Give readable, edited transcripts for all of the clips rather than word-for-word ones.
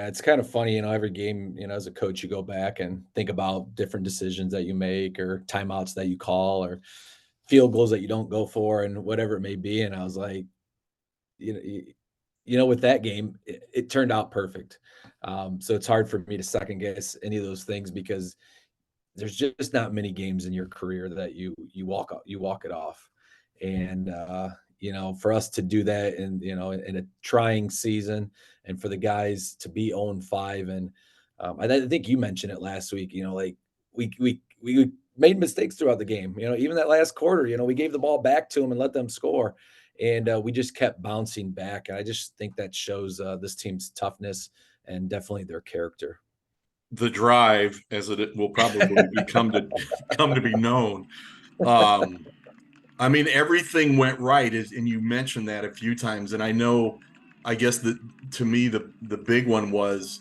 it's kind of funny, every game, as a coach, you go back and think about different decisions that you make or timeouts that you call or field goals that you don't go for and whatever it may be. And I was like, with that game, it turned out perfect. So it's hard for me to second guess any of those things because there's just not many games in your career that you walk it off. And for us to do that in a trying season and for the guys to be 0-5 and I think you mentioned it last week, like we made mistakes throughout the game. Even that last quarter, we gave the ball back to them and let them score. And we just kept bouncing back. And I just think that shows this team's toughness and definitely their character. The drive, as it will probably become to come to be known. I mean, everything went right, and you mentioned that a few times. And I know, I guess that to me the big one was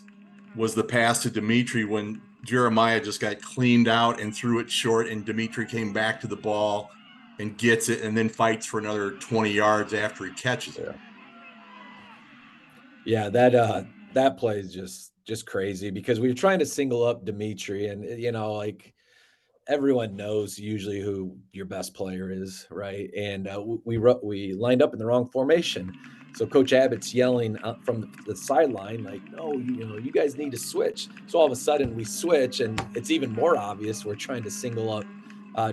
the pass to Dimitri when Jeremiah just got cleaned out and threw it short, and Dimitri came back to the ball and gets it, and then fights for another 20 yards after he catches it. Yeah, that play is just crazy because we were trying to single up Dimitri and like everyone knows usually who your best player is, right? And we lined up in the wrong formation. So Coach Abbott's yelling from the sideline, like, "No, you guys need to switch." So all of a sudden we switch, and it's even more obvious we're trying to single up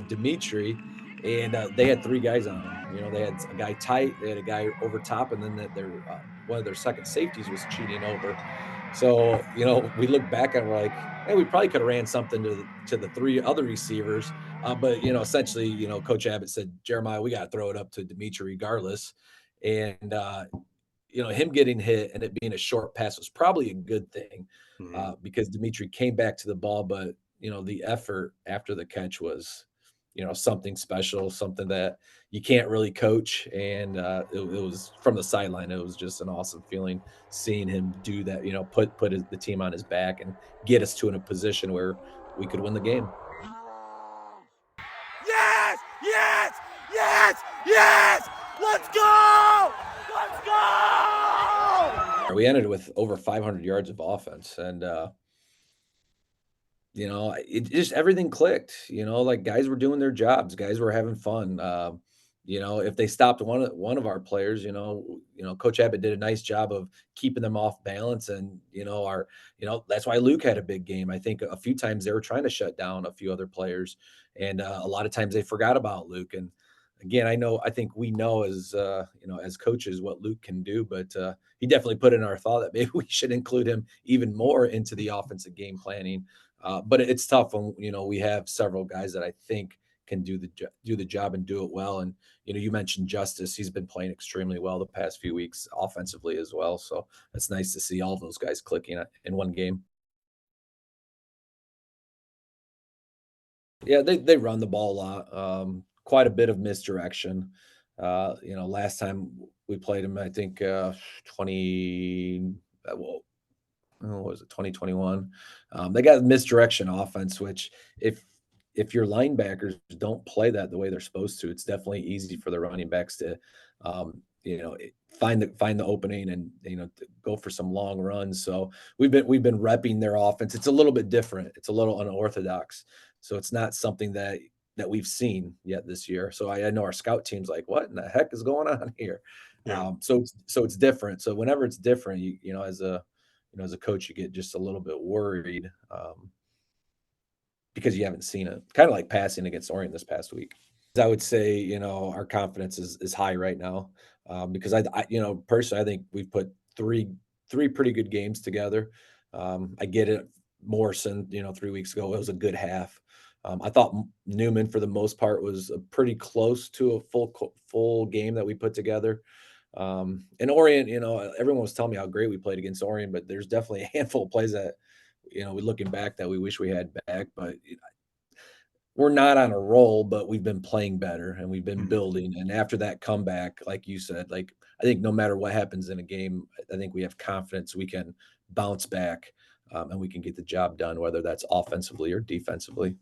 Dimitri, and they had three guys on him. They had a guy tight, they had a guy over top, and then their one of their second safeties was cheating over. So we look back and we're like, hey, we probably could have ran something to the three other receivers. But essentially, Coach Abbott said, Jeremiah, we got to throw it up to Dimitri regardless. And him getting hit and it being a short pass was probably a good thing because Dimitri came back to the ball, but the effort after the catch was, something special, something that you can't really coach. And it was from the sideline. It was just an awesome feeling seeing him do that. Put the team on his back and get us to in a position where we could win the game. Yes! Yes! Yes! Yes! Let's go! Let's go! We ended with over 500 yards of offense, and it just everything clicked. Like guys were doing their jobs, guys were having fun. If they stopped one of our players, Coach Abbott did a nice job of keeping them off balance, and that's why Luke had a big game. I think a few times they were trying to shut down a few other players, and a lot of times they forgot about Luke. And again, I think we know as coaches what Luke can do, but he definitely put in our thought that maybe we should include him even more into the offensive game planning. But it's tough when we have several guys that I think can do the job and do it well. And you mentioned Justice; he's been playing extremely well the past few weeks offensively as well. So it's nice to see all those guys clicking in one game. Yeah, they run the ball a lot. Quite a bit of misdirection. Last time we played them, I think 20. Well, what was it, 2021? They got misdirection offense, which if your linebackers don't play that the way they're supposed to, it's definitely easy for the running backs to, find the opening and go for some long runs. So we've been repping their offense. It's a little bit different. It's a little unorthodox. So it's not something that we've seen yet this year. So I know our scout team's like, what in the heck is going on here? Yeah. So it's different. So whenever it's different, as a coach, you get just a little bit worried because you haven't seen it. Kind of like passing against Orient this past week. I would say, our confidence is high right now because personally, I think we've put three pretty good games together. I get it. Morrison, 3 weeks ago, it was a good half. I thought Newman, for the most part, was pretty close to a full game that we put together. And Orient, everyone was telling me how great we played against Orient, but there's definitely a handful of plays that, we're looking back that we wish we had back. But we're not on a roll, but we've been playing better and we've been building. And after that comeback, like you said, like I think no matter what happens in a game, I think we have confidence we can bounce back and we can get the job done, whether that's offensively or defensively.